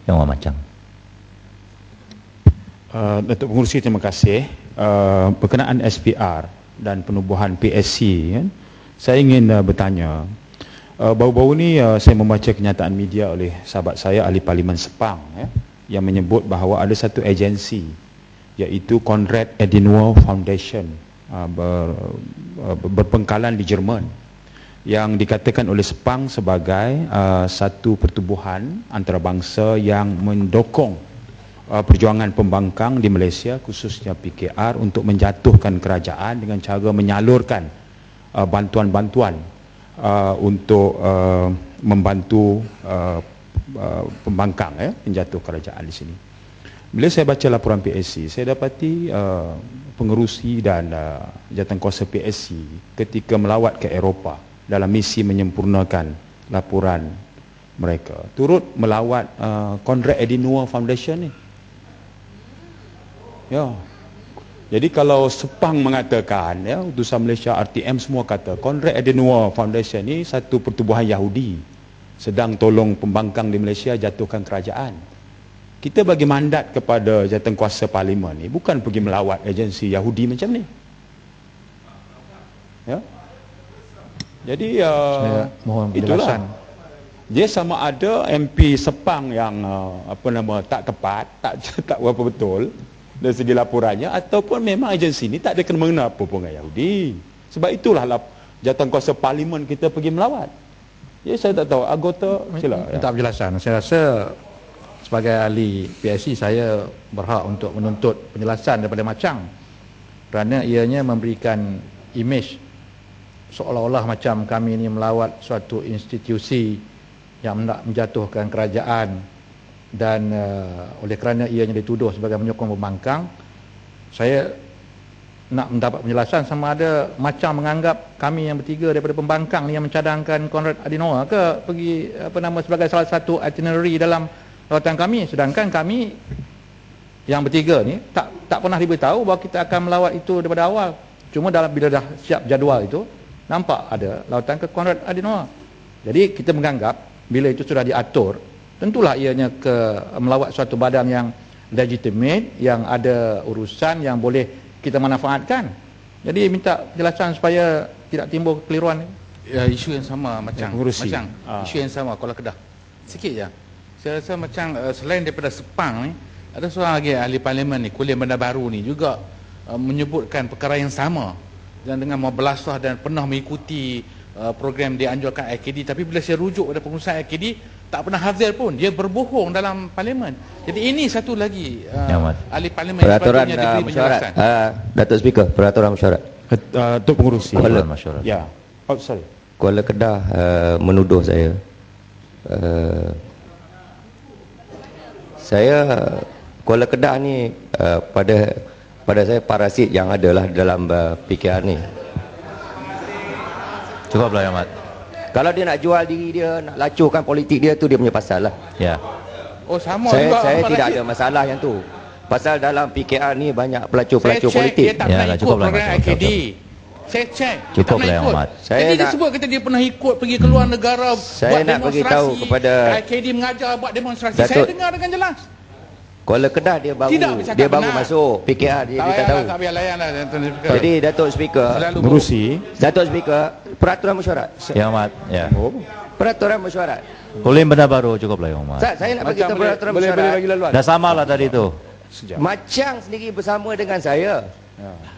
Yang Macang. Datuk Pengerusi, terima kasih. Berkenaan SPR dan penubuhan PSC, kan? Saya ingin bertanya. Baru-baru ni saya membaca kenyataan media oleh sahabat saya, ahli Parlimen Sepang, yang menyebut bahawa ada satu agensi, iaitu Konrad Adenauer Foundation, berpengkalan di Jerman, yang dikatakan oleh Sepang sebagai satu pertubuhan antarabangsa yang mendokong perjuangan pembangkang di Malaysia, khususnya PKR, untuk menjatuhkan kerajaan dengan cara menyalurkan bantuan-bantuan untuk membantu pembangkang, menjatuh kerajaan di sini. Bila saya baca laporan PSC, saya dapati pengerusi dan jawatankuasa PSC ketika melawat ke Eropah dalam misi menyempurnakan laporan mereka, turut melawat Konrad Adenauer Foundation ni. Ya. Jadi kalau Sepang mengatakan, utusan Malaysia, RTM semua kata Konrad Adenauer Foundation ni satu pertubuhan Yahudi sedang tolong pembangkang di Malaysia jatuhkan kerajaan. Kita bagi mandat kepada jawatankuasa Parlimen ni bukan pergi melawat agensi Yahudi macam ni. Ya. Jadi saya mohon penjelasan. Dia sama ada MP Sepang yang tak tepat, tak berapa betul dari segi laporannya, ataupun memang agensi ni tak ada kena-mengena apa pun dengan Yahudi. Sebab itulah jawatankuasa Parlimen kita pergi melawat. Ya, saya tak tahu anggota sila. Minta penjelasan. Saya rasa sebagai ahli PSC saya berhak untuk menuntut penjelasan daripada Macang, kerana ianya memberikan imej seolah-olah macam kami ini melawat suatu institusi yang nak menjatuhkan kerajaan, dan oleh kerana ianya dituduh sebagai menyokong pembangkang, saya nak mendapat penjelasan sama ada Macang menganggap kami yang bertiga daripada pembangkang ni yang mencadangkan Konrad Adenauer ke pergi sebagai salah satu itinerary dalam lawatan kami, sedangkan kami yang bertiga ni tak pernah diberitahu bahawa kita akan melawat itu daripada awal. Cuma bila dah siap jadual itu, nampak ada lawatan ke Konrad Adenauer. Jadi kita menganggap bila itu sudah diatur, tentulah ianya melawat suatu badan yang legitimate, yang ada urusan yang boleh kita manfaatkan. Jadi minta penjelasan supaya tidak timbul kekeliruan. Ya, isu yang sama Macang. Macang. Isu yang sama Kuala Kedah. Sikit je. Saya rasa Macang selain daripada Sepang ni, ada seorang lagi ahli Parlimen ni, Kuliah Bandar Baru ni juga menyebutkan perkara yang sama, dan dengan membelasah dan pernah mengikuti program dianjurkan IKD, tapi bila saya rujuk pada pengurusan IKD, tak pernah hadir pun, dia berbohong dalam Parlimen. Jadi ini satu lagi ahli Parlimen peraturan mesyuarat. Datuk Speaker, peraturan mesyuarat. Datuk Pengerusi. Kuala mesyuarat. Ya. Sorry. Kuala Kedah menuduh saya. Kuala Kedah ni pada saya parasit yang adalah dalam PKR ni. Cukuplah ya, Mat. Kalau dia nak jual diri dia, nak lacukan politik dia, tu dia punya pasal lah. Ya. Oh, sama saya juga. Saya tidak ada masalah yang tu. Pasal dalam PKR ni banyak pelacur-pelacur politik. Dia tak pernah ikut program IKD. Saya cek. Cukuplah yang Mat. Jadi dia sebut kata dia pernah ikut pergi ke luar negara saya buat nak bagi tahu kepada IKD mengajar buat demonstrasi. Saya dengar dengan jelas. Kuala Kedah dia baru masuk PKR, dia tak tahu. Tak payah layan lah. Jadi Datuk Speaker, Datuk Speaker, peraturan mesyuarat. Ya, Mat. Ya. Peraturan mesyuarat. Kuliah Bandar Baru cukuplah ya, Mat. Saya nak bagi tahu peraturan mesyuarat. Dah samalah tadi tu. Macang sendiri bersama dengan saya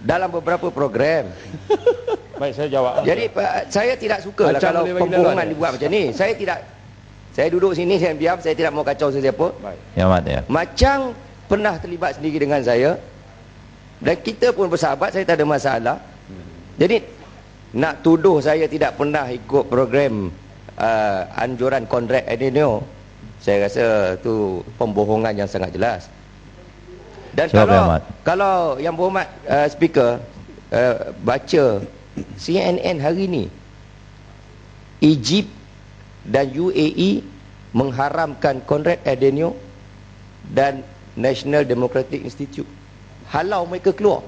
dalam beberapa program. Baik, saya jawab. Jadi saya tidak suka lah kalau pembohongan dibuat macam ni. Saya duduk sini, saya diam, saya tidak mau kacau sesiapa. Ya, Mat, ya. Macang pernah terlibat sendiri dengan saya, dan kita pun bersahabat, saya tak ada masalah. Jadi nak tuduh saya tidak pernah ikut program anjuran Konrad Adenauer, saya rasa tu pembohongan yang sangat jelas. Dan kalau yang berhormat Speaker baca CNN hari ni, Egypt dan UAE mengharamkan Konrad Adenauer dan National Democratic Institute. Halau mereka keluar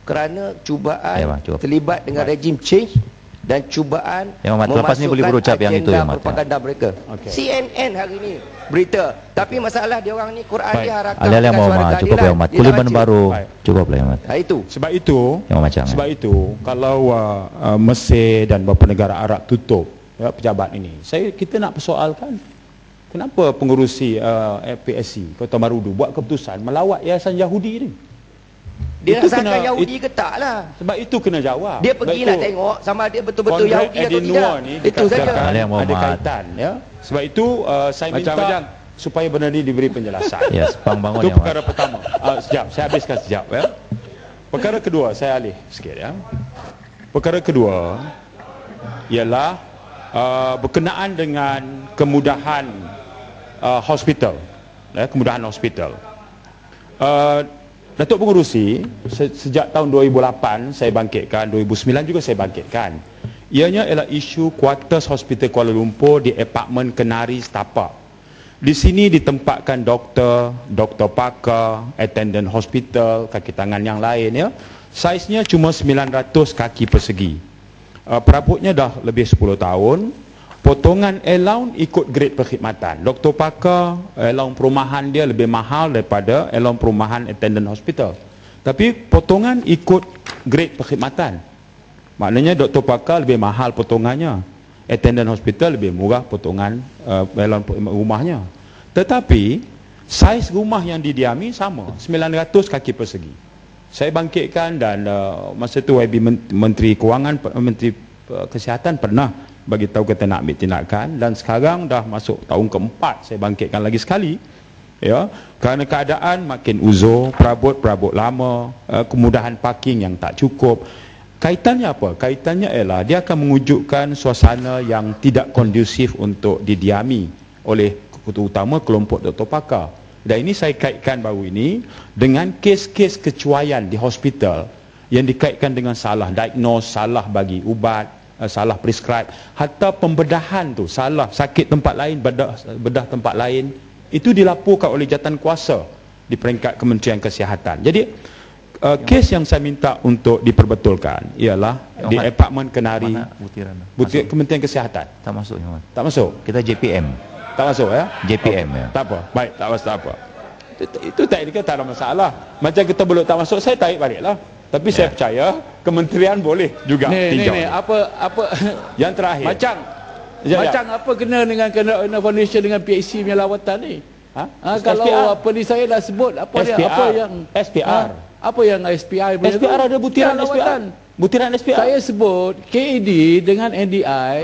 kerana cubaan terlibat dengan rejim change dan cubaan lepas ni boleh berucap yang itu, agenda propaganda mereka. CNN hari ni berita. Tapi masalah dia orang ni Quran Baik. dia harakah Alih-alih bukan mau suara cukup keadilan. ya Mat. Dia Kuliah tak baca. baru Baik. cukup lah ya Mat. Itu. Sebab itu, Yang macam. sebab itu kalau Mesir dan beberapa negara Arab tutup pejabat ini, kita nak persoalkan kenapa pengerusi PSC Kota Marudu buat keputusan melawat Yayasan Yahudi ni. Dia Itu nak sangka kena- Yahudi ke tak lah. Sebab itu kena jawab. Dia pergi Sebab nak itu tengok sama dia betul-betul Konrad Yahudi atau Adenauer tidak. ni Itu saja. dikatakan Alih ada Muhammad. kaitan, ya. Sebab itu saya minta Macam-macam. supaya benda ni diberi penjelasan. Yes, bangun Itu ya Mat. perkara pertama. Sekejap, saya habiskan sekejap ya. Perkara kedua, saya alih sikit ya. Perkara kedua ialah berkenaan dengan kemudahan hospital. Kemudahan hospital. Datuk Pengerusi sejak tahun 2008 saya bangkitkan, 2009 juga saya bangkitkan. Ianya ialah isu Quarters Hospital Kuala Lumpur di apartmen Kenari Setapak. Di sini ditempatkan doktor pakar, attendant hospital, kaki tangan yang lain ya. Saiznya cuma 900 kaki persegi. Perabotnya dah lebih 10 tahun. Potongan allowance ikut grade perkhidmatan. Doktor pakar, allowance perumahan dia lebih mahal daripada allowance perumahan attendant hospital. Tapi potongan ikut grade perkhidmatan. Maknanya doktor pakar lebih mahal potongannya. Attendant hospital lebih murah potongan allowance rumahnya. Tetapi saiz rumah yang didiami sama, 900 kaki persegi. Saya bangkitkan dan masa tu YB Menteri Kewangan, Menteri Kesihatan pernah bagi tahu kita nak ambil tindakan, dan sekarang dah masuk tahun keempat saya bangkitkan lagi sekali ya, kerana keadaan makin uzur, perabot lama, kemudahan parking yang tak cukup. Kaitannya apa? Kaitannya ialah dia akan mewujudkan suasana yang tidak kondusif untuk didiami oleh terutama kelompok doktor pakar. Dan ini saya kaitkan baru ini dengan kes-kes kecuaian di hospital yang dikaitkan dengan salah diagnose, salah bagi ubat, salah prescribe, hatta pembedahan tu salah, sakit tempat lain, bedah tempat lain, itu dilaporkan oleh jawatan kuasa di peringkat Kementerian Kesihatan. Jadi kes yang saya minta untuk diperbetulkan ialah di apartmen Kenari, Mana butiran? Kementerian Kesihatan. Tak masuk ya Mat. Tak masuk? Kita JPM. Tak masuk ya? JPM ya. Tak apa, baik, tak apa. Itu teknikal tak ada masalah. Macam kita belum tak masuk, saya tarik baliklah. Tapi saya percaya kementerian boleh juga tinjau. Ni apa Yang terakhir. macam apa kena dengan foundation dengan PHC punya lawatan ni? Kalau SPR. apa ni saya dah sebut apa dia SPR. apa yang SPR. apa yang SPR punya SPR tu? ada butiran Yang SPR. lawatan. Butiran SPR. Saya sebut KAD dengan NDI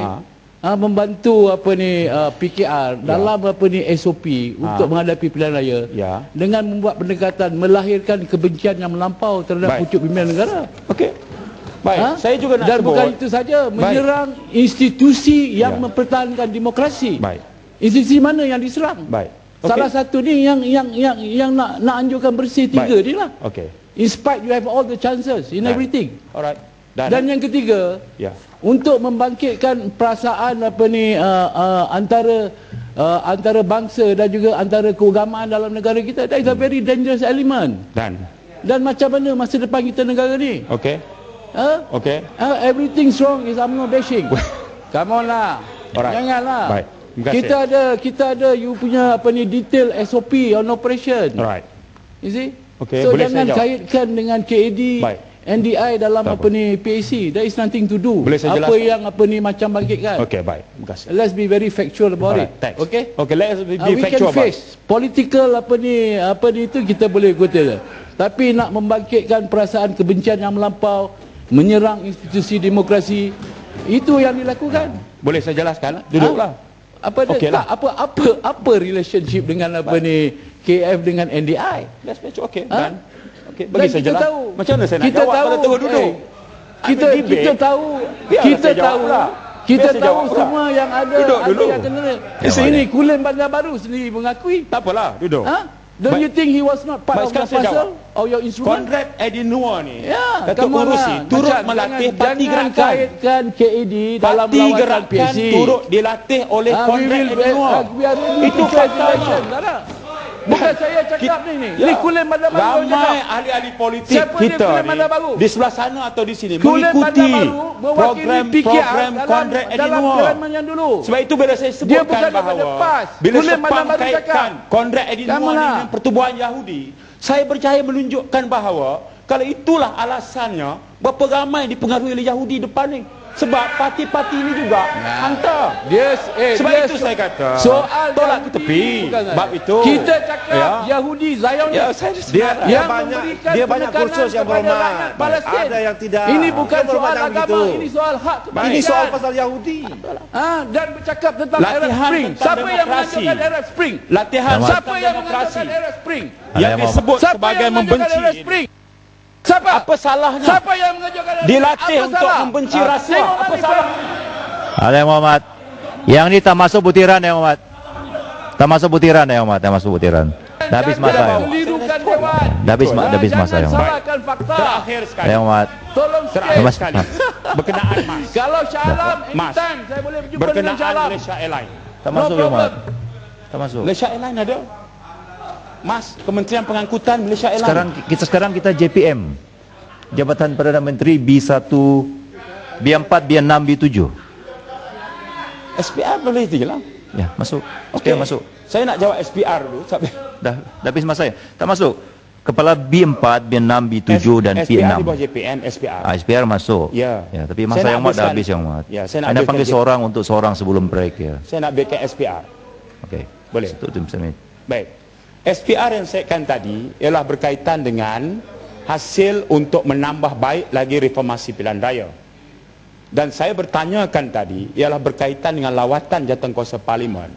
membantu apa ni PKR dalam apa ni SOP untuk menghadapi pilihan raya Ya. dengan membuat pendekatan melahirkan kebencian yang melampau terhadap Baik. pucuk pimpinan negara. Okey. Baik, saya juga nak Dan sebut. bukan itu saja, menyerang institusi yang Ya. mempertahankan demokrasi. Baik. Institusi mana yang diserang? Baik. Okey. Salah satu ni yang nak anjurkan bersih tiga Baik. ni lah. Okey. In spite you have all the chances in Baik. everything. Alright. Dan yang ketiga, ya. untuk membangkitkan perasaan apa ni antara bangsa dan juga antara keagamaan dalam negara kita, that is a very dangerous element. Dan macam mana masa depan kita negara ni? Okey. Okey. Everything wrong is UMNO bashing. Come on lah. Alright. Janganlah. Baik. Terima kasih. Kita ada you punya apa ni detail SOP on operation. Alright. You see? Okey, So boleh jangan saya jawab? kaitkan dengan KAD, Baik. NDI dalam Tak apa ni PAC. There is nothing to do. Boleh saya Apa jelaskan? yang apa ni macam bangkitkan. Okey, baik. Terima kasih. Let's be very factual about Alright, it. thanks. Okay? Okay, let's be We can factual about it. face political apa ni itu kita boleh kutip. Tapi nak membangkitkan perasaan kebencian yang melampau, menyerang institusi demokrasi, itu yang dilakukan. Boleh saya jelaskan? Duduklah. Apa dia? Okey lah. Tak, apa relationship dengan apa ni KF dengan NDI? Let's factual. Okey. Ha? Dan okey, bagi Dan saya kita jelas. tahu, Macam mana saya nak kita jawab tahu, pada terus duduk? kita Ada debate. kita tahu, Biarlah kita saya jawab tahu, pula. kita Biar saya tahu jawab pula. semua yang ada, Duduk ada dulu. yang kena. Yang Ini mana? Kulim Bandar Baru sendiri mengakui. Tak apalah, duduk. Don't Baik. you think he was not part Baik, of the sekarang saya puzzle or your instrument? Konrad Adenauer ni, Ya, Datuk come on Pengerusi, lah. turut Macam melatih jangan- parti jangan gerakan. kaitkan KAD dalam Parti lawatan gerakan PAC. turut dilatih oleh We Konrad will- Adenauer. we are ready Itu to face faktanya. election, tak nak? Bukan saya cakap ni. Ni Kulen Bandar Baru ramai ahli-ahli politik Siapa dia kita Kulen ni Bandar Baru? di sebelah sana atau di sini Kulen mengikuti Bandar Baru mewakili program Konrad dalam Edinur. kelaman yang dulu. Sebab itu bila saya Dia sebutkan bukan daripada bahawa PAS. bila Kulen Bandar Sepang Baru kaitkan cakap. Konrad Edinur Yang mana? dengan pertubuhan Yahudi, saya berjaya menunjukkan bahawa kalau itulah alasannya berapa ramai dipengaruhi oleh Yahudi depan ni. Sebab parti-parti ini juga hantar. Sebab itu saya kata soal tolak ke tepi. Sebab itu kita cakap Yahudi Zionis yang memberikan dia banyak penekanan kursus yang kepada berhormat. rakyat Palestin. Ada yang tidak. Ini bukan Yang soal berhormat agama, begitu. ini soal hak kemerdekaan. Ini soal pasal Yahudi. Dan bercakap tentang Arab Latihan Spring. tentang Siapa yang demokrasi. mengajukan Arab Spring? Latihan Siapa tentang yang demokrasi mengajukan Arab Spring? yang disebut Siapa sebagai yang mengajukan membenci. Arab Spring? Siapa? Apa salahnya? Siapa yang mengajukan Arab Spring? Dilatih Apa untuk salah? membenci rasuah. Apa salah? Ada Muhammad. Yang ni tak masuk butiran ya Muhammad. Tak masuk butiran ya Muhammad, tak masuk butiran. Dah habis masa ya. Kelirukan Dewan. Dah habis masa ya Jangan Muhammad. salahkan fakta. Terakhir sekali. Ya Muhammad. Tolong Terakhir sikit. Mas. sekali. Berkenaan Mas. Kalau Shah Alam, Mas. anytime saya boleh berjumpa dengan Berkenaan Shah Alam. Malaysia Airlines. Tak masuk ya Muhammad. Tak masuk. Malaysia Airlines ada. Mas, Kementerian Pengangkutan Malaysia Airlines. Sekarang kita JPM. Jabatan Perdana Menteri B1, B4, B6, B7. SPR boleh tinggal. Ya, masuk. Okey, SPR masuk. Saya nak jawab SPR dulu. Dah habis masa ya. Tak masuk. Kepala B4, B6, B7 dan SPR di P6. bawah JPN, SPR. SPR masuk. Ya. Ya, tapi Saya masa nak yang mat dah habiskan. habis yang mat. Ya, saya nak Anda habiskan panggil dia. seorang untuk seorang sebelum break ya. Saya nak berikan SPR. Okey. Boleh. Itu misalnya. Baik. SPR yang saya katakan tadi ialah berkaitan dengan hasil untuk menambah baik lagi reformasi pilihan raya. Dan saya bertanyakan tadi ialah berkaitan dengan lawatan jawatankuasa parlimen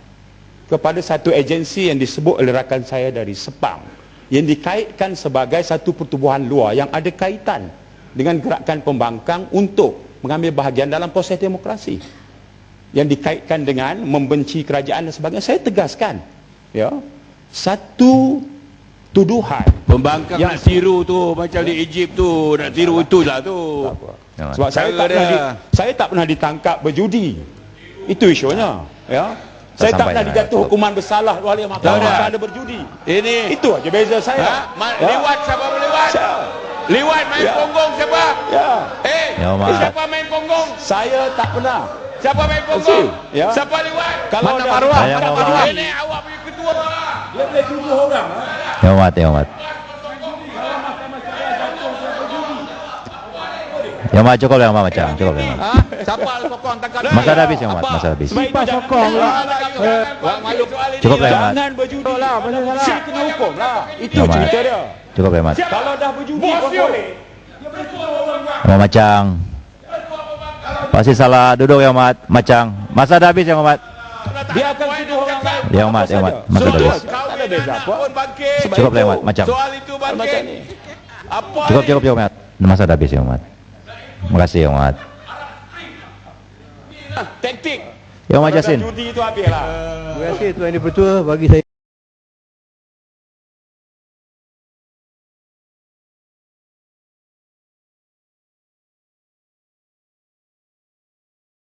kepada satu agensi yang disebut oleh rakan saya dari Sepang yang dikaitkan sebagai satu pertubuhan luar yang ada kaitan dengan gerakan pembangkang untuk mengambil bahagian dalam proses demokrasi yang dikaitkan dengan membenci kerajaan dan sebagainya. Saya tegaskan ya, satu tuduhan Pembangkang yang nak tiru tu macam di Egypt tu, nak tiru itulah tu. Ya, Mat. sebab saya tak pernah ditangkap berjudi. Itu isunya ya. Saya tak pernah dijatuh hukuman bersalah oleh mahkamah kerana berjudi. Ini Itu aja beza saya. liwat siapa berliwat? Liwat main ponggong siapa? Ya. Ya, Mat. Siapa main ponggong? Saya tak pernah. Siapa main ponggong? Ya. Siapa liwat? Kalau Mana dah- maruah? Saya Mana mau maruah? maruah. Ini awak punya ketua. dia boleh tuduh orang. Ya Mat, ya Mat. Ya Mat, cukup ya Mat macam. Cukup ya Mat. Siapa sokong tangkap? Masa dah habis ya Mat, masa dah habis. Sebab itu sokong Cukup lah ya Mat. Jangan berjudi lah, saya kena hukum lah. Itu Ya, Mat. cerita dia. Cukup ya Mat. Kalau dah berjudi kau boleh. Ya Macang. Pasti salah duduk ya Mat. Macang. Masa dah habis ya Mat. Dia akan tuduh orang lain. Ya Mat, ya Mat. Masa dah habis. Tak ada beza apa. Cukup lah ya Mat, Macang. Soal itu Macam bangkit. ni. Apa? Cukup ya Mat. Masa dah habis ya Mat. Terima kasih ya Mat. Taktik. Ya Mat Kalau dah Jasin. judi itu habis lah. Terima kasih Tuan Yang Dipertua bagi saya